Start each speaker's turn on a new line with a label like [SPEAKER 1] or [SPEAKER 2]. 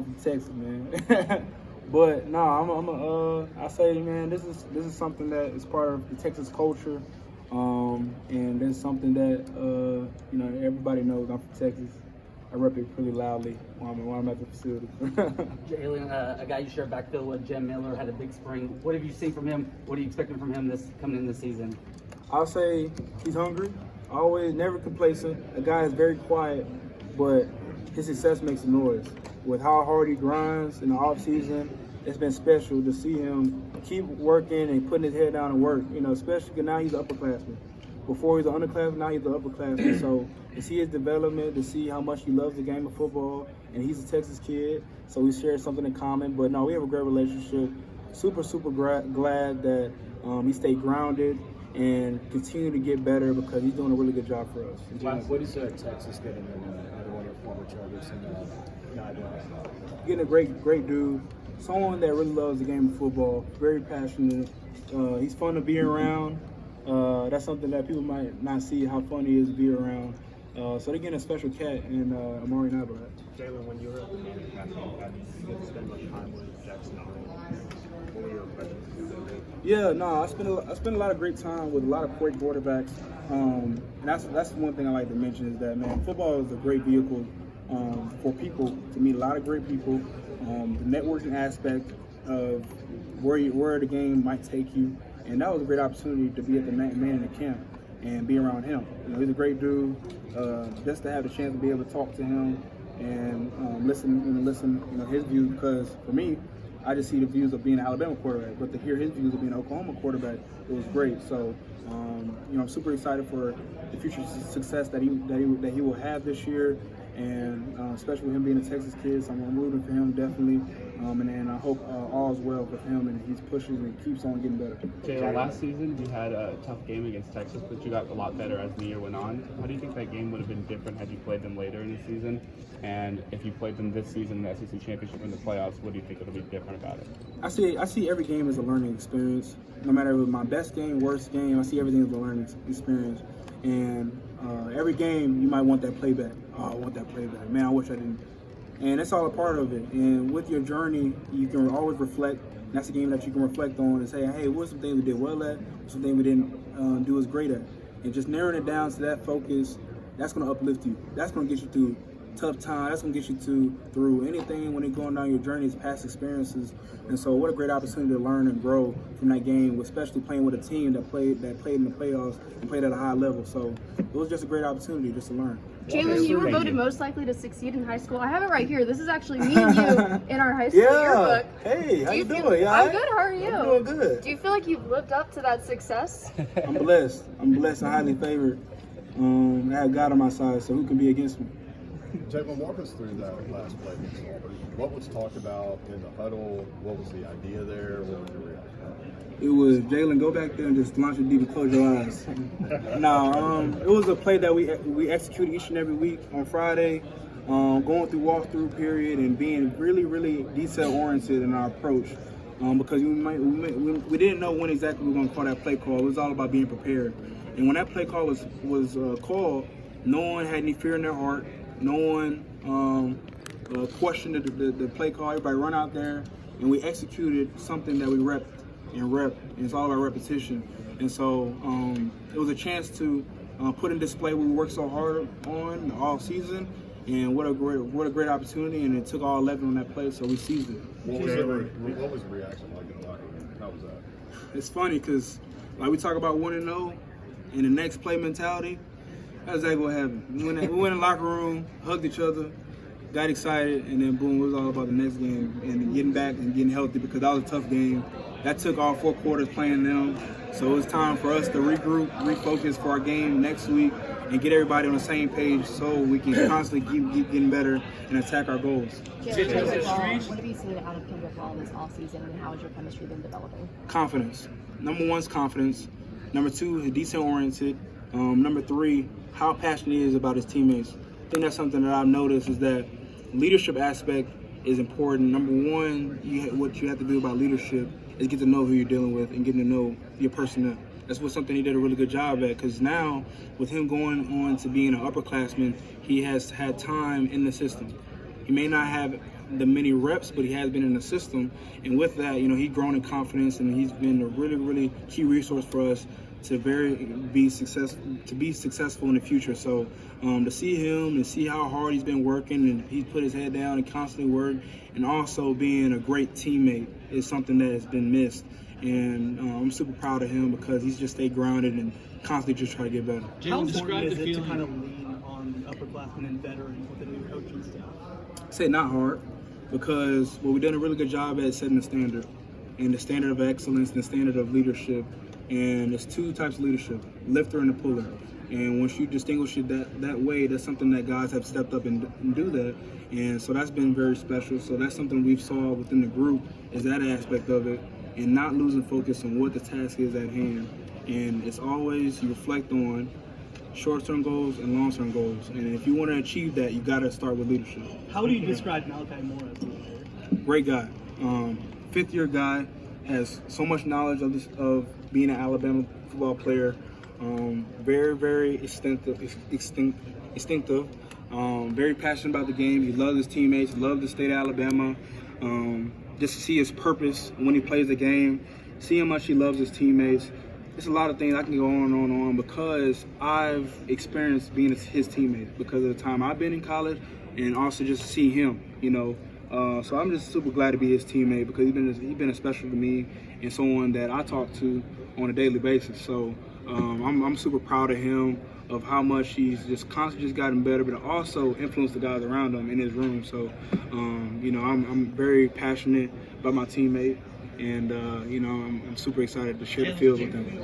[SPEAKER 1] I'm from Texas, man. But no, I say, man, this is something that is part of the Texas culture, and that's something that everybody knows. I'm from Texas. I rep it pretty loudly when I'm at the facility.
[SPEAKER 2] Jalen, a guy you share backfield with, Milroe, had a big spring. What have you seen from him? What are you expecting from him coming in this season?
[SPEAKER 1] I'll say he's hungry, always, never complacent. A guy is very quiet, but his success makes a noise. With how hard he grinds in the off season, it's been special to see him keep working and putting his head down and work. Especially because now he's an upperclassman. Before he was an underclassman, now he's an upperclassman. So to see his development, to see how much he loves the game of football, and he's a Texas kid, so we share something in common. But no, we have a great relationship. Super glad that he stayed grounded and continue to get better because he's doing a really good job for us.
[SPEAKER 3] What is Texas getting in either one of your former Chargers and guy?
[SPEAKER 1] Getting a great dude, someone that really loves the game of football, very passionate. He's fun to be around. That's something that people might not see how fun he is to be around. So they're getting a special cat in Amari Nablat.
[SPEAKER 3] Jalen, when you were at the game, you get to spend much time with Jackson. What were your impressions?
[SPEAKER 1] Yeah, no, I spent a lot of great time with a lot of great quarterbacks, and that's one thing I like to mention is that, man, football is a great vehicle for people to meet a lot of great people. The networking aspect of where the game might take you, and that was a great opportunity to be at the man in the camp and be around him. He's a great dude. Just to have the chance to be able to talk to him and listen his views, because for me, I just see the views of being an Alabama quarterback, but to hear his views of being an Oklahoma quarterback, it was great. So, I'm super excited for the future success that he will have this year, and especially with him being a Texas kid. So I'm rooting for him definitely, and I hope all is well with him and he's pushes and keeps on getting better.
[SPEAKER 4] Jalen, last season you had a tough game against Texas, but you got a lot better as the year went on. How do you think that game would have been different had you played them later in the season? And if you played them this season in the SEC Championship in the playoffs, what do you think it'll be different about it?
[SPEAKER 1] I see every game as a learning experience. No matter if it was my best game, worst game, I see everything as a learning experience. And every game, you might want that playback. Oh, I want that playback. Man, I wish I didn't. And that's all a part of it. And with your journey, you can always reflect. That's a game that you can reflect on and say, hey, what's some things we did well at? What's some things we didn't do as great at? And just narrowing it down to that focus, that's going to uplift you. That's going to get you through tough time. That's going to get you through anything when you're going down your journeys, past experiences. And so what a great opportunity to learn and grow from that game, especially playing with a team that played in the playoffs and played at a high level. So it was just a great opportunity just to learn.
[SPEAKER 5] Jalen, you were voted most likely to succeed in high school. I have it right here. This is actually me and you in our high school yearbook.
[SPEAKER 1] Hey, how you doing?
[SPEAKER 5] I'm good. How are you?
[SPEAKER 1] I'm doing good.
[SPEAKER 5] Do you feel like you've lived up to that success?
[SPEAKER 1] I'm blessed. I'm highly favored. I have God on my side, so who can be against me?
[SPEAKER 3] Jalen, walk us through that last play against Auburn. What was talked about in the huddle? What was the idea there? What was your reaction?
[SPEAKER 1] It was, Jalen, go back there and just launch it deep and close your eyes. It was a play that we execute each and every week on Friday, going through walkthrough period and being really, really detail-oriented in our approach. Because we didn't know when exactly we were going to call that play call. It was all about being prepared. And when that play call was called, no one had any fear in their heart. No one questioned the play call. Everybody run out there, and we executed something that we rep. And it's all about repetition. And so it was a chance to put in display what we worked so hard on all season. And what a great opportunity. And it took all 11 on that play, so we seized it.
[SPEAKER 3] What was the reaction like in the locker room? How was that?
[SPEAKER 1] It's funny because like we talk about 1-0 and the next play mentality. That's exactly what happened. We went in the locker room, hugged each other, got excited, and then boom, it was all about the next game and getting back and getting healthy because that was a tough game. That took all 4 quarters playing them. So it was time for us to regroup, refocus for our game next week, and get everybody on the same page so we can constantly keep getting better and attack our goals.
[SPEAKER 5] What have you seen out of Kendrick Ball this offseason, and how has your chemistry been developing?
[SPEAKER 1] Confidence. Number 1 is confidence. Number 2, he's detail-oriented. Number 3, how passionate he is about his teammates. I think that's something that I've noticed is that leadership aspect is important. Number 1, what you have to do about leadership is get to know who you're dealing with and getting to know your personnel. That's something he did a really good job at, because now with him going on to being an upperclassman, he has had time in the system. He may not have the many reps, but he has been in the system. And with that, he's grown in confidence, and he's been a really, really key resource for us to be successful in the future. So to see him and see how hard he's been working, and he's put his head down and constantly worked, and also being a great teammate is something that has been missed. And I'm super proud of him because he's just stayed grounded and constantly just try to get better.
[SPEAKER 6] How important is it to kind of lean on upperclassmen and veterans with the new coaching staff?
[SPEAKER 1] I say not hard, because we've done a really good job at setting the standard, and the standard of excellence and the standard of leadership. And there's two types of leadership, lifter and a puller. And once you distinguish it that way, that's something that guys have stepped up and do that. And so that's been very special. So that's something we've saw within the group, is that aspect of it, and not losing focus on what the task is at hand. And it's always, you reflect on short-term goals and long-term goals. And if you want to achieve that, you got to start with leadership.
[SPEAKER 6] How do you describe Malachi Moore as a leader?
[SPEAKER 1] Great guy. Fifth-year guy, has so much knowledge of being an Alabama football player. Very, very instinctive. Very passionate about the game. He loves his teammates. He loves the state of Alabama. Just to see his purpose when he plays the game, see how much he loves his teammates. It's a lot of things I can go on and on because I've experienced being his teammate because of the time I've been in college, and also just to see him, So I'm just super glad to be his teammate because he's been a special to me and someone that I talk to on a daily basis. So I'm super proud of him, of how much he's just constantly just gotten better, but also influenced the guys around him in his room. So I'm very passionate about my teammate, and I'm super excited to share the field with him.